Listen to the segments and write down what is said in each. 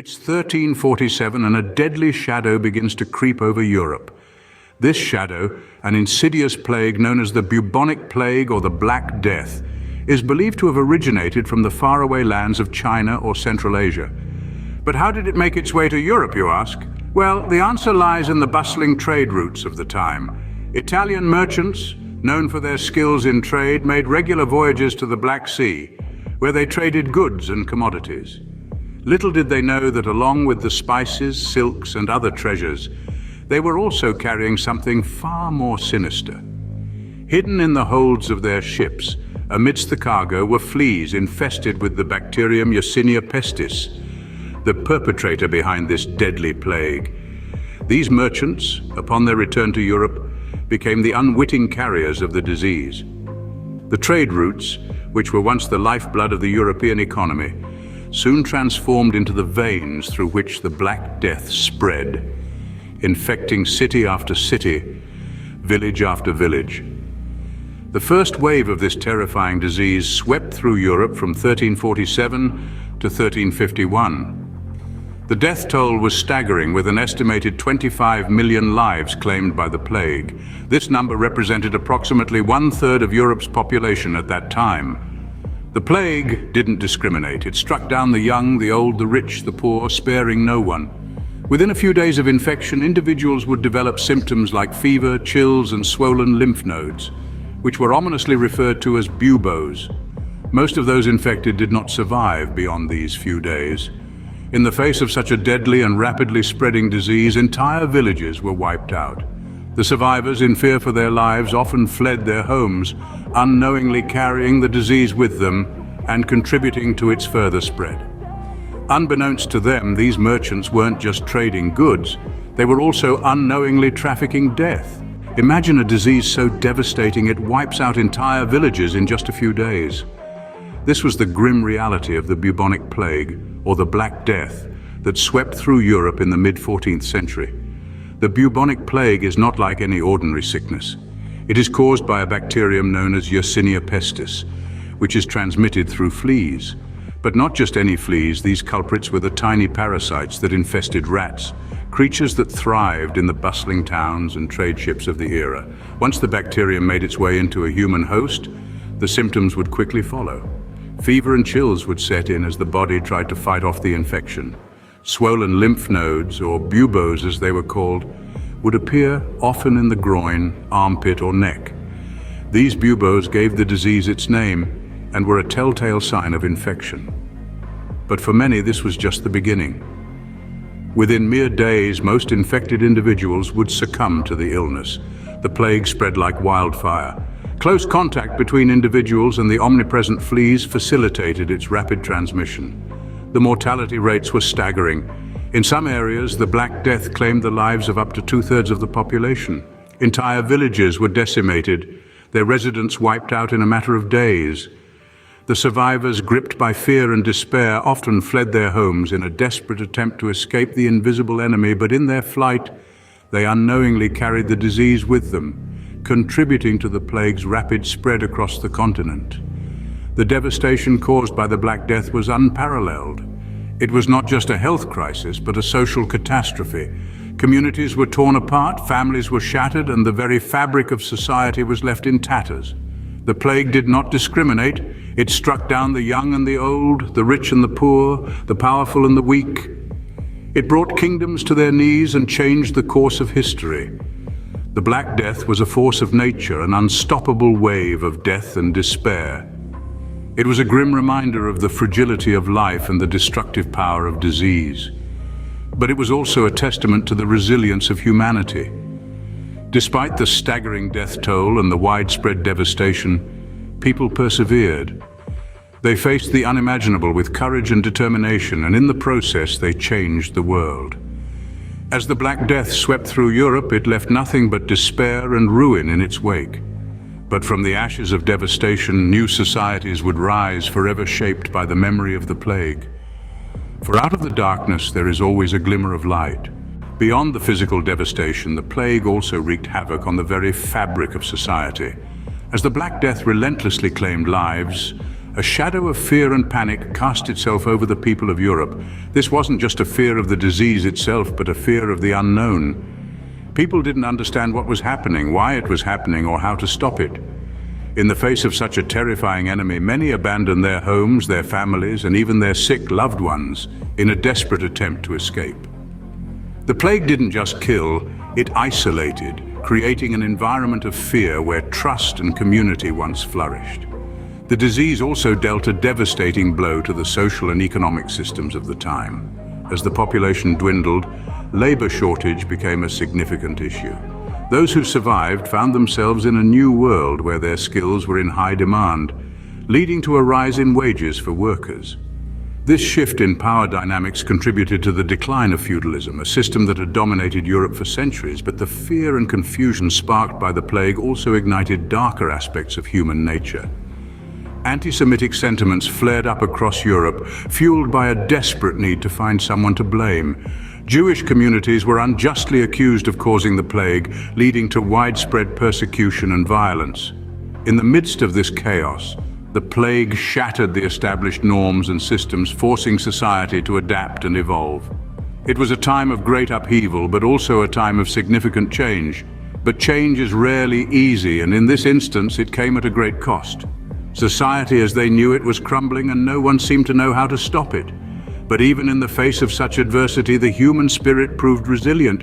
It's 1347 and a deadly shadow begins to creep over Europe. This shadow, an insidious plague known as the Bubonic Plague or the Black Death, is believed to have originated from the faraway lands of China or Central Asia. But how did it make its way to Europe, you ask? Well, the answer lies in the bustling trade routes of the time. Italian merchants, known for their skills in trade, made regular voyages to the Black Sea, where they traded goods and commodities. Little did they know that along with the spices, silks, and other treasures, they were also carrying something far more sinister. Hidden in the holds of their ships, amidst the cargo, were fleas infested with the bacterium Yersinia pestis, the perpetrator behind this deadly plague. These merchants, upon their return to Europe, became the unwitting carriers of the disease. The trade routes, which were once the lifeblood of the European economy, soon transformed into the veins through which the Black Death spread, infecting city after city, village after village. The first wave of this terrifying disease swept through Europe from 1347 to 1351. The death toll was staggering, with an estimated 25 million lives claimed by the plague. This number represented approximately 1/3 of Europe's population at that time. The plague didn't discriminate. It struck down the young, the old, the rich, the poor, sparing no one. Within a few days of infection, individuals would develop symptoms like fever, chills, and swollen lymph nodes, which were ominously referred to as buboes. Most of those infected did not survive beyond these few days. In the face of such a deadly and rapidly spreading disease, entire villages were wiped out. The survivors, in fear for their lives, often fled their homes, unknowingly carrying the disease with them and contributing to its further spread. Unbeknownst to them, these merchants weren't just trading goods, they were also unknowingly trafficking death. Imagine a disease so devastating it wipes out entire villages in just a few days. This was the grim reality of the Bubonic Plague, or the Black Death, that swept through Europe in the mid-14th century. The Bubonic Plague is not like any ordinary sickness. It is caused by a bacterium known as Yersinia pestis, which is transmitted through fleas. But not just any fleas, these culprits were the tiny parasites that infested rats, creatures that thrived in the bustling towns and trade ships of the era. Once the bacterium made its way into a human host, the symptoms would quickly follow. Fever and chills would set in as the body tried to fight off the infection. Swollen lymph nodes, or buboes as they were called, would appear often in the groin, armpit, or neck. These buboes gave the disease its name and were a telltale sign of infection. But for many, this was just the beginning. Within mere days, most infected individuals would succumb to the illness. The plague spread like wildfire. Close contact between individuals and the omnipresent fleas facilitated its rapid transmission. The mortality rates were staggering. In some areas, the Black Death claimed the lives of up to 2/3 of the population. Entire villages were decimated, their residents wiped out in a matter of days. The survivors, gripped by fear and despair, often fled their homes in a desperate attempt to escape the invisible enemy, but in their flight, they unknowingly carried the disease with them, contributing to the plague's rapid spread across the continent. The devastation caused by the Black Death was unparalleled. It was not just a health crisis, but a social catastrophe. Communities were torn apart, families were shattered, and the very fabric of society was left in tatters. The plague did not discriminate. It struck down the young and the old, the rich and the poor, the powerful and the weak. It brought kingdoms to their knees and changed the course of history. The Black Death was a force of nature, an unstoppable wave of death and despair. It was a grim reminder of the fragility of life and the destructive power of disease. But it was also a testament to the resilience of humanity. Despite the staggering death toll and the widespread devastation, people persevered. They faced the unimaginable with courage and determination, and in the process they changed the world. As the Black Death swept through Europe, it left nothing but despair and ruin in its wake. But from the ashes of devastation, new societies would rise, forever shaped by the memory of the plague. For out of the darkness there is always a glimmer of light. Beyond the physical devastation, the plague also wreaked havoc on the very fabric of society. As the Black Death relentlessly claimed lives, a shadow of fear and panic cast itself over the people of Europe. This wasn't just a fear of the disease itself, but a fear of the unknown. People didn't understand what was happening, why it was happening, or how to stop it. In the face of such a terrifying enemy, many abandoned their homes, their families, and even their sick loved ones in a desperate attempt to escape. The plague didn't just kill, it isolated, creating an environment of fear where trust and community once flourished. The disease also dealt a devastating blow to the social and economic systems of the time. As the population dwindled, labor shortage became a significant issue. Those who survived found themselves in a new world where their skills were in high demand, leading to a rise in wages for workers. This shift in power dynamics contributed to the decline of feudalism, a system that had dominated Europe for centuries, but the fear and confusion sparked by the plague also ignited darker aspects of human nature. Anti-Semitic sentiments flared up across Europe, fueled by a desperate need to find someone to blame. Jewish communities were unjustly accused of causing the plague, leading to widespread persecution and violence. In the midst of this chaos, the plague shattered the established norms and systems, forcing society to adapt and evolve. It was a time of great upheaval, but also a time of significant change. But change is rarely easy, and in this instance, it came at a great cost. Society as they knew it was crumbling, and no one seemed to know how to stop it. But even in the face of such adversity, the human spirit proved resilient.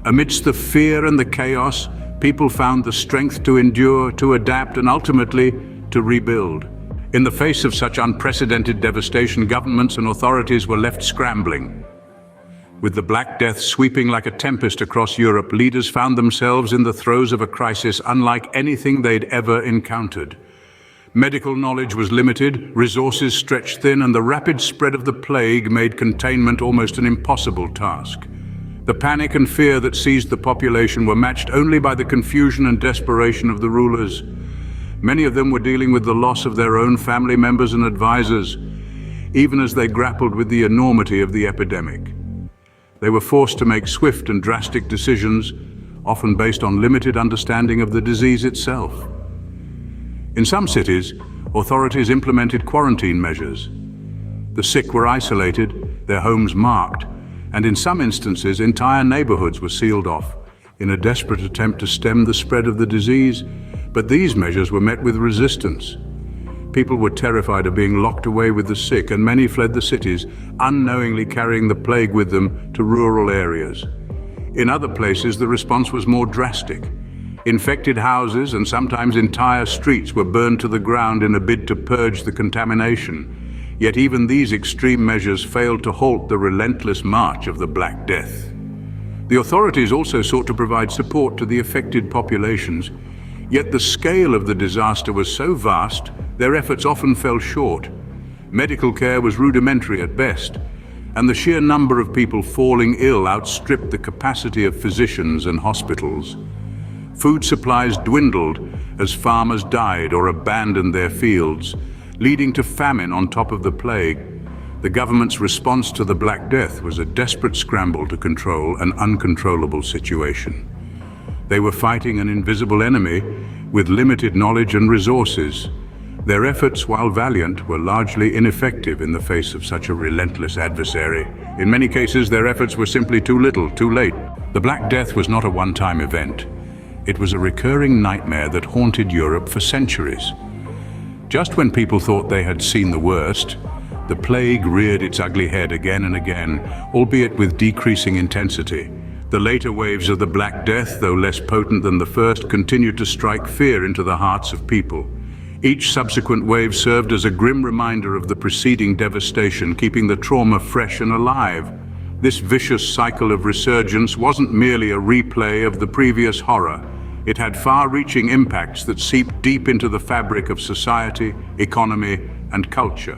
Amidst the fear and the chaos, people found the strength to endure, to adapt, and ultimately to rebuild. In the face of such unprecedented devastation, governments and authorities were left scrambling. With the Black Death sweeping like a tempest across Europe, leaders found themselves in the throes of a crisis unlike anything they'd ever encountered. Medical knowledge was limited, resources stretched thin, and the rapid spread of the plague made containment almost an impossible task. The panic and fear that seized the population were matched only by the confusion and desperation of the rulers. Many of them were dealing with the loss of their own family members and advisors, even as they grappled with the enormity of the epidemic. They were forced to make swift and drastic decisions, often based on limited understanding of the disease itself. In some cities, authorities implemented quarantine measures. The sick were isolated, their homes marked, and in some instances, entire neighborhoods were sealed off in a desperate attempt to stem the spread of the disease. But these measures were met with resistance. People were terrified of being locked away with the sick, and many fled the cities, unknowingly carrying the plague with them to rural areas. In other places, the response was more drastic. Infected houses and sometimes entire streets were burned to the ground in a bid to purge the contamination. Yet even these extreme measures failed to halt the relentless march of the Black Death. The authorities also sought to provide support to the affected populations, yet the scale of the disaster was so vast, their efforts often fell short. Medical care was rudimentary at best, and the sheer number of people falling ill outstripped the capacity of physicians and hospitals. Food supplies dwindled as farmers died or abandoned their fields, leading to famine on top of the plague. The government's response to the Black Death was a desperate scramble to control an uncontrollable situation. They were fighting an invisible enemy with limited knowledge and resources. Their efforts, while valiant, were largely ineffective in the face of such a relentless adversary. In many cases, their efforts were simply too little, too late. The Black Death was not a one-time event. It was a recurring nightmare that haunted Europe for centuries. Just when people thought they had seen the worst, the plague reared its ugly head again and again, albeit with decreasing intensity. The later waves of the Black Death, though less potent than the first, continued to strike fear into the hearts of people. Each subsequent wave served as a grim reminder of the preceding devastation, keeping the trauma fresh and alive. This vicious cycle of resurgence wasn't merely a replay of the previous horror. It had far-reaching impacts that seeped deep into the fabric of society, economy, and culture.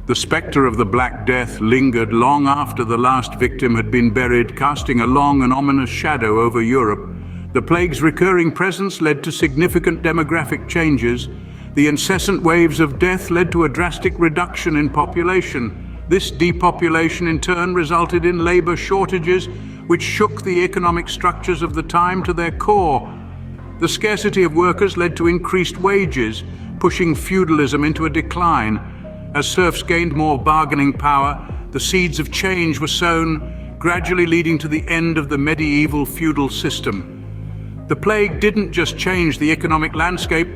The specter of the Black Death lingered long after the last victim had been buried, casting a long and ominous shadow over Europe. The plague's recurring presence led to significant demographic changes. The incessant waves of death led to a drastic reduction in population. This depopulation in turn resulted in labor shortages, which shook the economic structures of the time to their core. The scarcity of workers led to increased wages, pushing feudalism into a decline. As serfs gained more bargaining power, the seeds of change were sown, gradually leading to the end of the medieval feudal system. The plague didn't just change the economic landscape,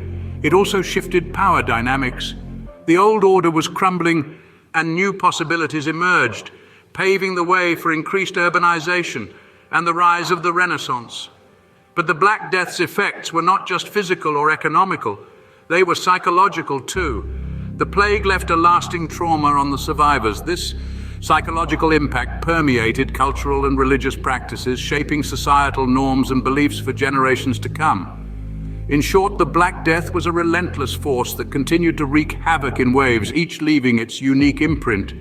it also shifted power dynamics. The old order was crumbling and new possibilities emerged, paving the way for increased urbanization and the rise of the Renaissance. But the Black Death's effects were not just physical or economical, they were psychological too. The plague left a lasting trauma on the survivors. This psychological impact permeated cultural and religious practices, shaping societal norms and beliefs for generations to come. In short, the Black Death was a relentless force that continued to wreak havoc in waves, each leaving its unique imprint.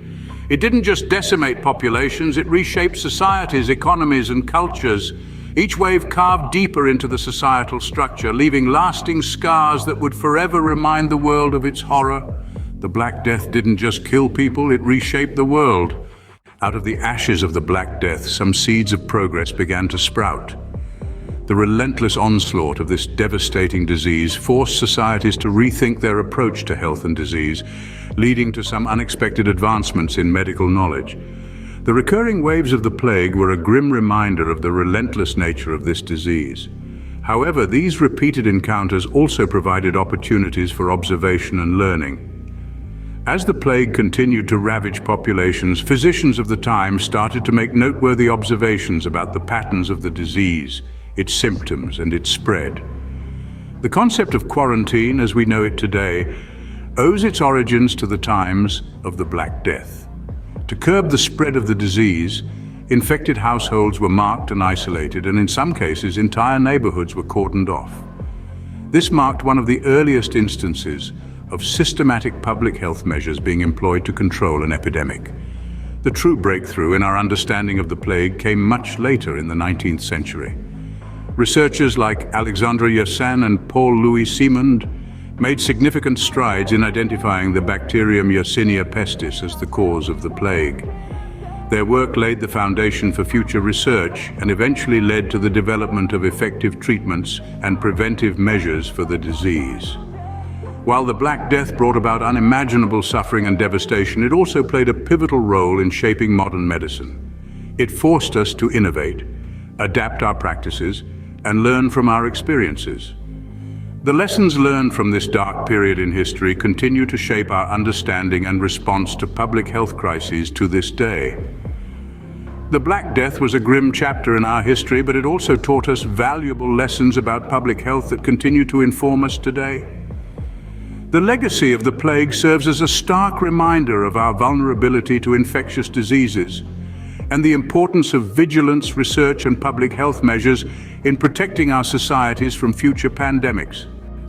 It didn't just decimate populations, it reshaped societies, economies, and cultures. Each wave carved deeper into the societal structure, leaving lasting scars that would forever remind the world of its horror. The Black Death didn't just kill people, it reshaped the world. Out of the ashes of the Black Death, some seeds of progress began to sprout. The relentless onslaught of this devastating disease forced societies to rethink their approach to health and disease, leading to some unexpected advancements in medical knowledge. The recurring waves of the plague were a grim reminder of the relentless nature of this disease. However, these repeated encounters also provided opportunities for observation and learning. As the plague continued to ravage populations, physicians of the time started to make noteworthy observations about the patterns of the disease, its symptoms, and its spread. The concept of quarantine, as we know it today, owes its origins to the times of the Black Death. To curb the spread of the disease, infected households were marked and isolated, and in some cases, entire neighborhoods were cordoned off. This marked one of the earliest instances of systematic public health measures being employed to control an epidemic. The true breakthrough in our understanding of the plague came much later in the 19th century. Researchers like Alexandre Yersin and Paul-Louis Simond made significant strides in identifying the bacterium Yersinia pestis as the cause of the plague. Their work laid the foundation for future research and eventually led to the development of effective treatments and preventive measures for the disease. While the Black Death brought about unimaginable suffering and devastation, it also played a pivotal role in shaping modern medicine. It forced us to innovate, adapt our practices, and learn from our experiences. The lessons learned from this dark period in history continue to shape our understanding and response to public health crises to this day. The Black Death was a grim chapter in our history, but it also taught us valuable lessons about public health that continue to inform us today. The legacy of the plague serves as a stark reminder of our vulnerability to infectious diseases and the importance of vigilance, research, and public health measures in protecting our societies from future pandemics.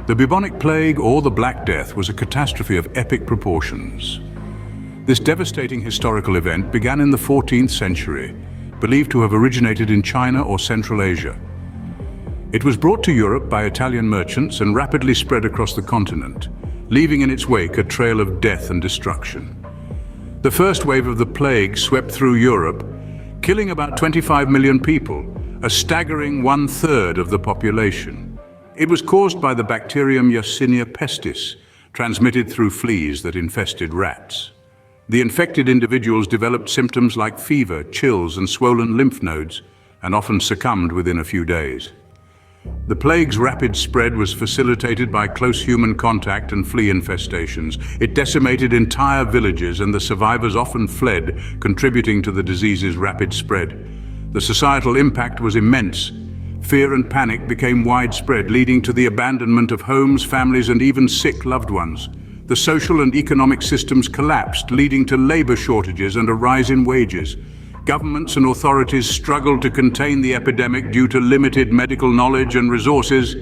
The Bubonic Plague, or the Black Death, was a catastrophe of epic proportions. This devastating historical event began in the 14th century, believed to have originated in China or Central Asia. It was brought to Europe by Italian merchants and rapidly spread across the continent, leaving in its wake a trail of death and destruction. The first wave of the plague swept through Europe, killing about 25 million people, a staggering 1/3 of the population. It was caused by the bacterium Yersinia pestis, transmitted through fleas that infested rats. The infected individuals developed symptoms like fever, chills, and swollen lymph nodes, and often succumbed within a few days. The plague's rapid spread was facilitated by close human contact and flea infestations. It decimated entire villages, and the survivors often fled, contributing to the disease's rapid spread. The societal impact was immense. Fear and panic became widespread, leading to the abandonment of homes, families, and even sick loved ones. The social and economic systems collapsed, leading to labor shortages and a rise in wages. Governments and authorities struggled to contain the epidemic due to limited medical knowledge and resources.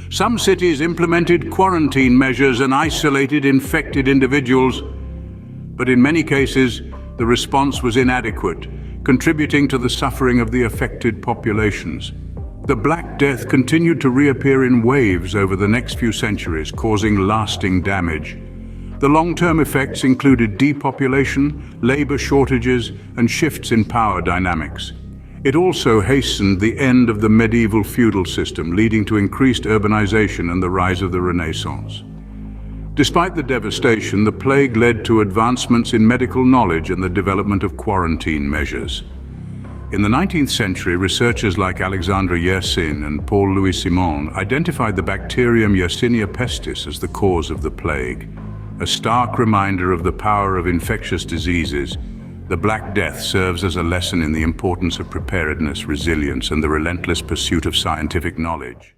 Some cities implemented quarantine measures and isolated infected individuals, but in many cases, the response was inadequate, contributing to the suffering of the affected populations. The Black Death continued to reappear in waves over the next few centuries, causing lasting damage. The long-term effects included depopulation, labor shortages, and shifts in power dynamics. It also hastened the end of the medieval feudal system, leading to increased urbanization and the rise of the Renaissance. Despite the devastation, the plague led to advancements in medical knowledge and the development of quarantine measures. In the 19th century, researchers like Alexandre Yersin and Paul-Louis Simon identified the bacterium Yersinia pestis as the cause of the plague. A stark reminder of the power of infectious diseases, the Black Death serves as a lesson in the importance of preparedness, resilience, and the relentless pursuit of scientific knowledge.